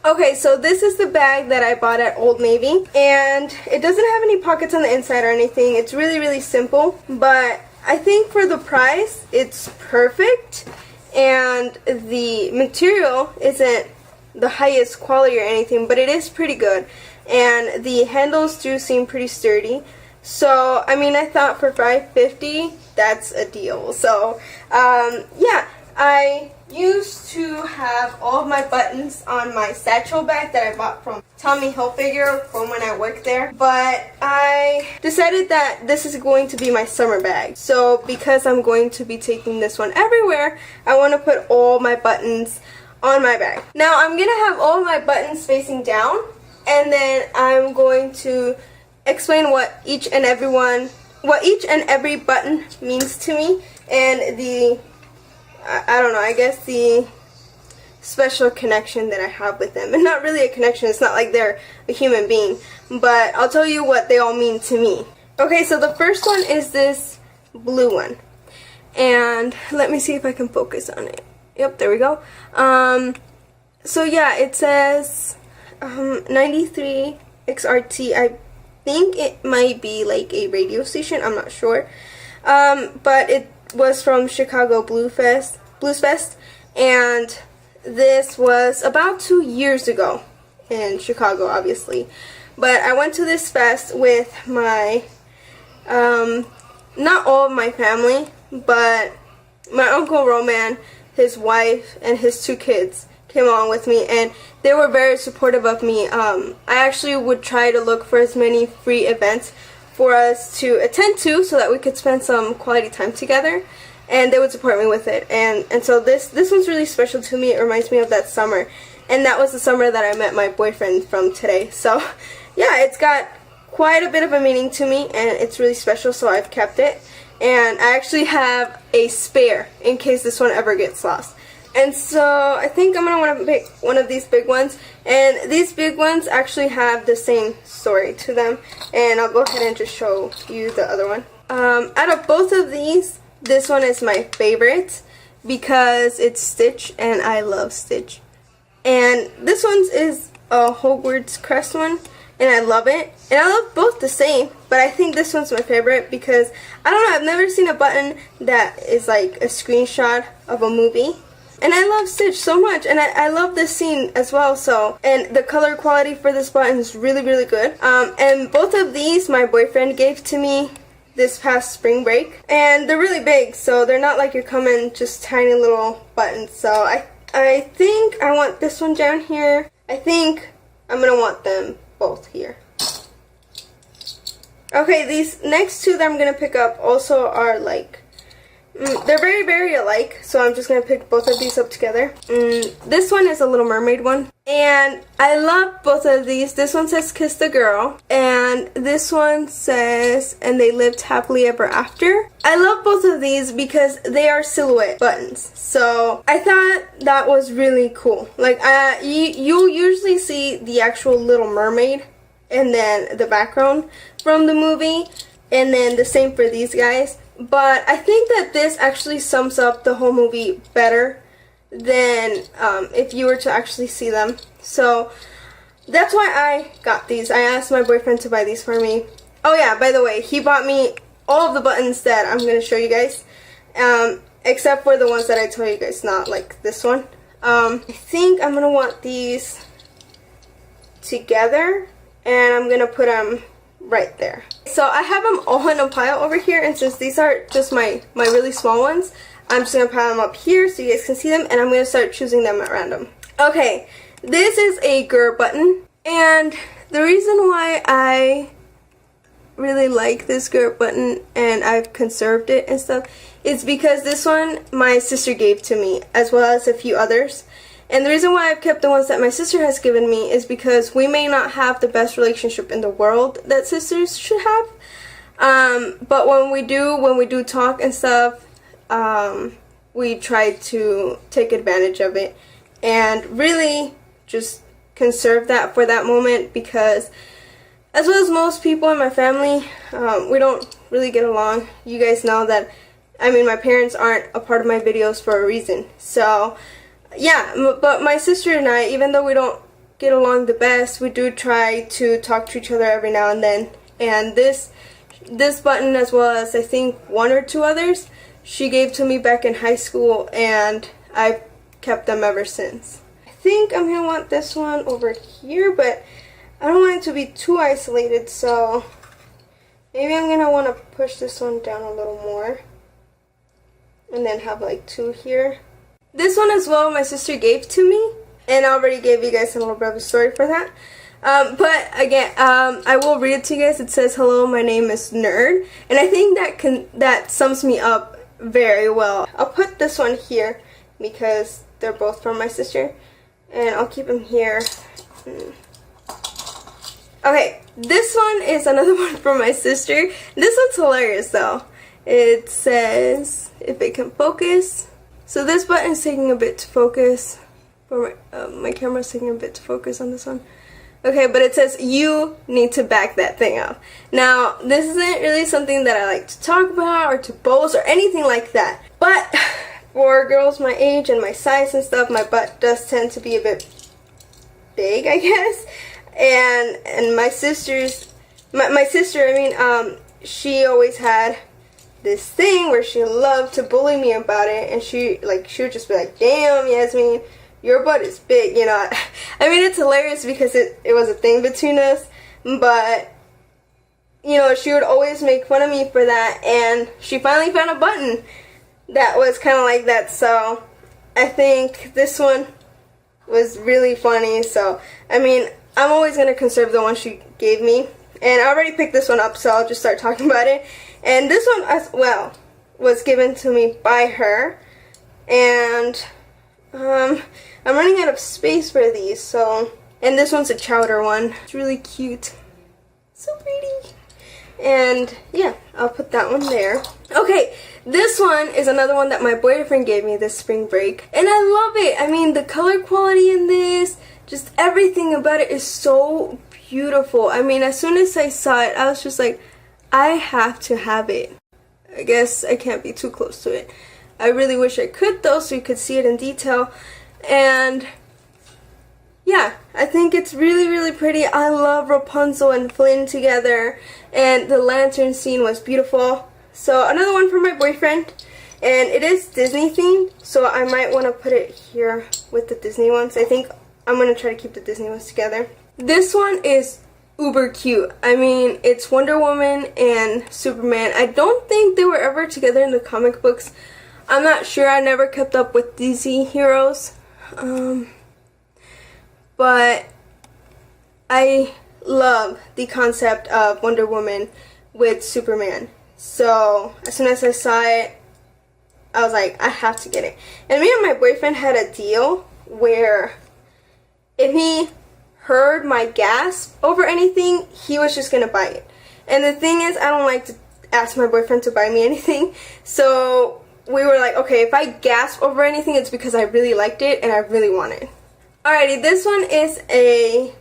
Okay, so this is the bag that I bought at Old Navy, and it doesn't have any pockets on the inside or anything. It's really, really simple, but I think for the price, it's perfect, and the material isn't the highest quality or anything, but it is pretty good, and the handles do seem pretty sturdy. So, I mean, I thought for $5.50, that's a deal. So, yeah, I used to have all of my buttons on my satchel bag that I bought from Tommy Hilfiger from when I worked there, but I decided that this is going to be my summer bag. So because I'm going to be taking this one everywhere, I want to put all my buttons on my bag. Now I'm going to have all my buttons facing down, and then I'm going to explain what each and every button means to me, and I don't know, I guess the special connection that I have with them. And not really a connection, it's not like they're a human being, but I'll tell you what they all mean to me. Okay, so the first one is this blue one, and let me see if I can focus on it. Yep, there we go. So yeah, it says 93 XRT. I think it might be like a radio station, I'm not sure, but it was from Chicago Blues Fest, and this was about 2 years ago in Chicago, obviously. But I went to this fest with my not all of my family, but my Uncle Roman, his wife, and his 2 kids came along with me, and they were very supportive of me. I actually would try to look for as many free events for us to attend to so that we could spend some quality time together, and they would support me with it. And so this one's really special to me. It reminds me of that summer, and that was the summer that I met my boyfriend from today. So yeah, it's got quite a bit of a meaning to me, and it's really special, so I've kept it. And I actually have a spare in case this one ever gets lost. And so I think I'm going to want to pick one of these big ones. And these big ones actually have the same story to them. And I'll go ahead and just show you the other one. Out of both of these, this one is my favorite because it's Stitch, and I love Stitch. And this one is a Hogwarts crest one, and I love it. And I love both the same, but I think this one's my favorite because, I don't know, I've never seen a button that is like a screenshot of a movie. And I love Stitch so much, and I love this scene as well, so, and the color quality for this button is really, really good. And both of these my boyfriend gave to me this past spring break, and they're really big, so they're not like you're coming just tiny little buttons. So I think I want this one down here. I think I'm gonna want them both here. Okay, these next 2 that I'm gonna pick up also are like, they're very, very alike, so I'm just going to pick both of these up together. This one is a Little Mermaid one, and I love both of these. This one says Kiss the Girl, and this one says And They Lived Happily Ever After. I love both of these because they are silhouette buttons, so I thought that was really cool. Like, you'll usually see the actual Little Mermaid and then the background from the movie, and then the same for these guys. But I think that this actually sums up the whole movie better than if you were to actually see them. So that's why I got these. I asked my boyfriend to buy these for me. Oh yeah, by the way, he bought me all of the buttons that I'm going to show you guys. Except for the ones that I told you guys, not like this one. I think I'm going to want these together, and I'm going to put them right there. So I have them all in a pile over here, and since these are just my really small ones, I'm just going to pile them up here so you guys can see them, and I'm going to start choosing them at random. Okay, this is a GUR button, and the reason why I really like this GUR button and I've conserved it and stuff is because this one my sister gave to me, as well as a few others. And the reason why I've kept the ones that my sister has given me is because we may not have the best relationship in the world that sisters should have. But when we do talk and stuff, we try to take advantage of it and really just conserve that for that moment, because as well as most people in my family, we don't really get along. You guys know that, I mean, my parents aren't a part of my videos for a reason. So yeah, but my sister and I, even though we don't get along the best. We do try to talk to each other every now and then. And this button, as well as I think one or two others, she gave to me back in high school, and I've kept them ever since. I think I'm gonna want this one over here, but I don't want it to be too isolated, so maybe I'm gonna want to push this one down a little more and then have like two here. This one as well, my sister gave to me, and I already gave you guys a little bit of a story for that. But again, I will read it to you guys. It says, "Hello, my name is Nerd," and I think that sums me up very well. I'll put this one here because they're both from my sister, and I'll keep them here. Okay, this one is another one from my sister. This one's hilarious though. It says, "If it can focus." So this button is taking a bit to focus. My camera's taking a bit to focus on this one. Okay, but it says, "You need to back that thing up." Now, this isn't really something that I like to talk about or to boast or anything like that. But for girls my age and my size and stuff, my butt does tend to be a bit big, I guess. And my sister, she always had this thing where she loved to bully me about it, and she would just be like, "Damn, Yasmin, your butt is big," you know. I mean, it's hilarious because it was a thing between us, but, you know, she would always make fun of me for that, and she finally found a button that was kind of like that, so I think this one was really funny. So, I mean, I'm always going to conserve the one she gave me, and I already picked this one up, so I'll just start talking about it. And this one as well was given to me by her, and I'm running out of space for these, so, and this one's a chowder one. It's really cute. So pretty. And yeah, I'll put that one there. Okay, this one is another one that my boyfriend gave me this spring break, and I love it. I mean, the color quality in this, just everything about it is so beautiful. I mean, as soon as I saw it, I was just like, I have to have it. I guess I can't be too close to it. I really wish I could though, so you could see it in detail. And yeah, I think it's really, really pretty. I love Rapunzel and Flynn together, and the lantern scene was beautiful. So another one from my boyfriend, and it is Disney themed, so I might want to put it here with the Disney ones. I think I'm going to try to keep the Disney ones together. This one is uber cute. I mean, it's Wonder Woman and Superman. I don't think they were ever together in the comic books. I'm not sure. I never kept up with DC heroes. But I love the concept of Wonder Woman with Superman. So as soon as I saw it, I was like, I have to get it. And me and my boyfriend had a deal where if he heard my gasp over anything, he was just gonna buy it. And the thing is, I don't like to ask my boyfriend to buy me anything, so we were like, okay, if I gasp over anything, it's because I really liked it and I really want it. Alrighty, this one is a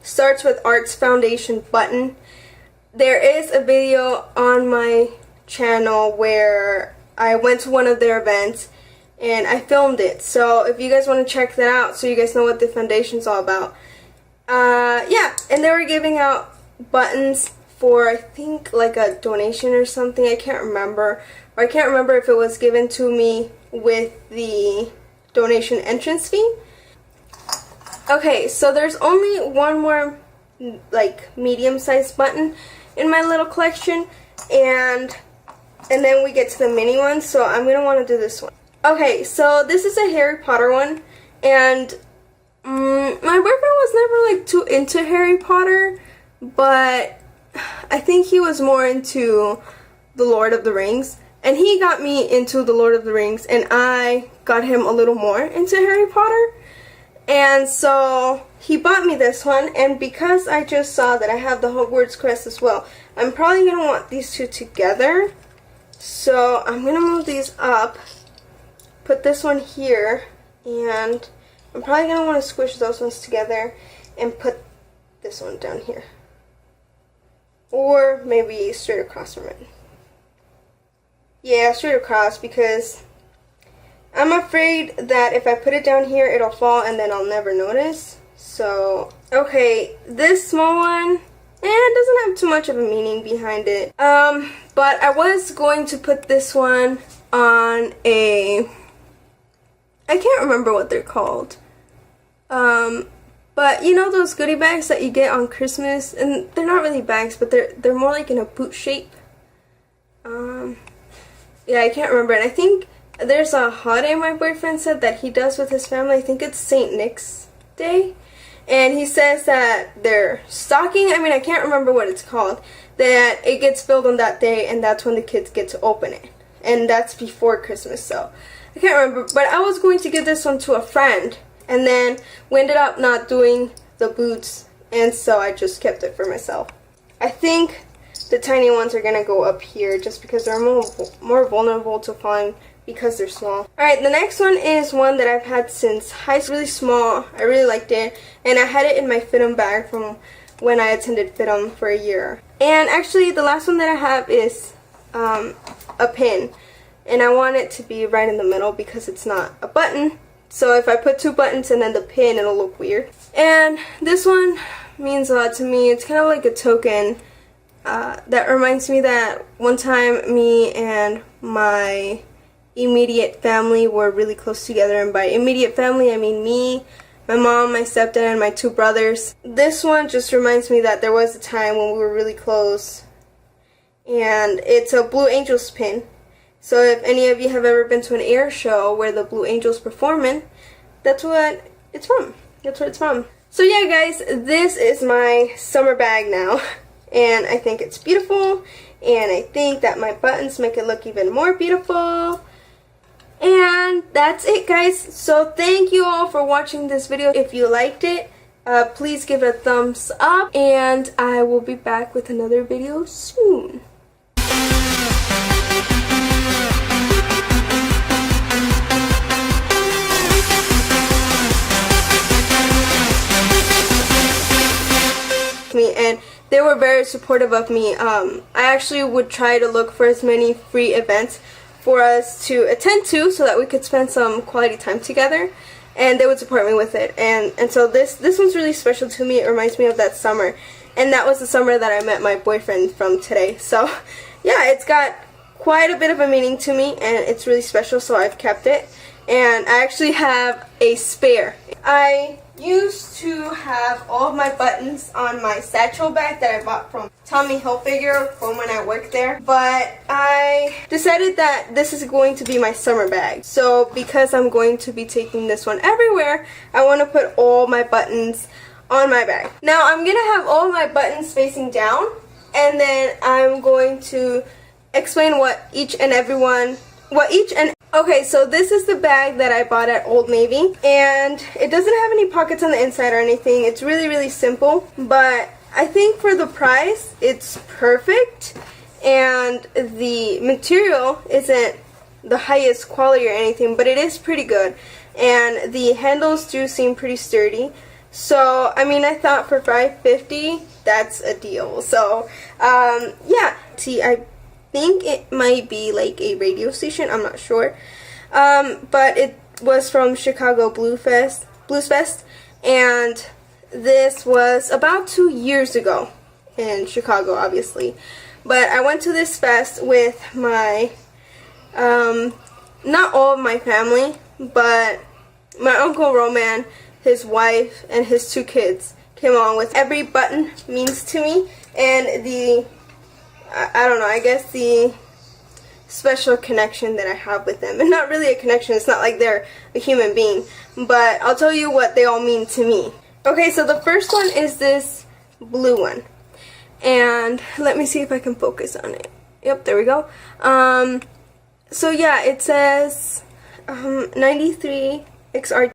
Starts with Arts Foundation button. There is a video on my channel where I went to one of their events and I filmed it, so if you guys want to check that out so you guys know what the foundation's all about. Yeah, and they were giving out buttons for, I think, like a donation or something. I can't remember. Or I can't remember if it was given to me with the donation entrance fee. Okay, so there's only one more, like, medium-sized button in my little collection, and then we get to the mini one, so I'm going to want to do this one. Okay, so this is a Harry Potter one, and my boyfriend was never, like, too into Harry Potter, but I think he was more into the Lord of the Rings, and he got me into the Lord of the Rings, and I got him a little more into Harry Potter. And so he bought me this one, and because I just saw that I have the Hogwarts crest as well, I'm probably going to want these two together. So I'm going to move these up, put this one here, and I'm probably going to want to squish those ones together and put this one down here. Or maybe straight across from it. Yeah, straight across, because I'm afraid that if I put it down here, it'll fall and then I'll never notice. So, okay, this small one, it doesn't have too much of a meaning behind it. But I was going to put this one on I can't remember what they're called. But you know those goodie bags that you get on Christmas, and they're not really bags, but they're more like in a boot shape. Yeah, I can't remember. And I think there's a holiday my boyfriend said that he does with his family. I think it's St. Nick's Day. And he says that their stocking, I mean, I can't remember what it's called, that it gets filled on that day, and that's when the kids get to open it. And that's before Christmas, so I can't remember. But I was going to give this one to a friend, and then we ended up not doing the boots, and so I just kept it for myself. I think the tiny ones are going to go up here just because they're more vulnerable to falling because they're small. Alright, the next one is one that I've had since high school. Really small. I really liked it, and I had it in my FIT'em bag from when I attended FIT'em for a year. And actually, the last one that I have is a pin, and I want it to be right in the middle because it's not a button. So if I put two buttons and then the pin, it'll look weird. And this one means a lot to me. It's kind of like a token that reminds me that one time me and my immediate family were really close together, and by immediate family I mean me, my mom, my stepdad, and my two brothers. This one just reminds me that there was a time when we were really close, and it's a Blue Angels pin. So if any of you have ever been to an air show where the Blue Angels performing, that's what it's from. That's what it's from. So yeah guys, this is my summer bag now, and I think it's beautiful, and I think that my buttons make it look even more beautiful. And that's it guys. So thank you all for watching this video. If you liked it, please give it a thumbs up, and I will be back with another video soon. And they were very supportive of me. I actually would try to look for as many free events for us to attend to so that we could spend some quality time together, and they would support me with it. And so this one's really special to me. It reminds me of that summer, and that was the summer that I met my boyfriend from today. So yeah, it's got quite a bit of a meaning to me, and it's really special, so I've kept it. And I actually have a spare. I used to have all of my buttons on my satchel bag that I bought from Tommy Hilfiger from when I worked there, but I decided that this is going to be my summer bag. So because I'm going to be taking this one everywhere, I want to put all my buttons on my bag. Now I'm going to have all my buttons facing down, and then I'm going to explain what each and Okay, so this is the bag that I bought at Old Navy, and it doesn't have any pockets on the inside or anything. It's really, really simple, but I think for the price, it's perfect, and the material isn't the highest quality or anything, but it is pretty good, and the handles do seem pretty sturdy. So, I mean, I thought for $5.50, that's a deal. So, yeah. See, I think it might be like a radio station, I'm not sure, but it was from Chicago Blues Fest, and this was about 2 years ago in Chicago, obviously. But I went to this fest with my not all of my family, but my Uncle Roman, his wife, and his two kids came along with. Every button means to me, and I don't know, I guess the special connection that I have with them. And not really a connection, it's not like they're a human being, but I'll tell you what they all mean to me. Okay, so the first one is this blue one. And let me see if I can focus on it. Yep, there we go. So yeah, it says 93 XR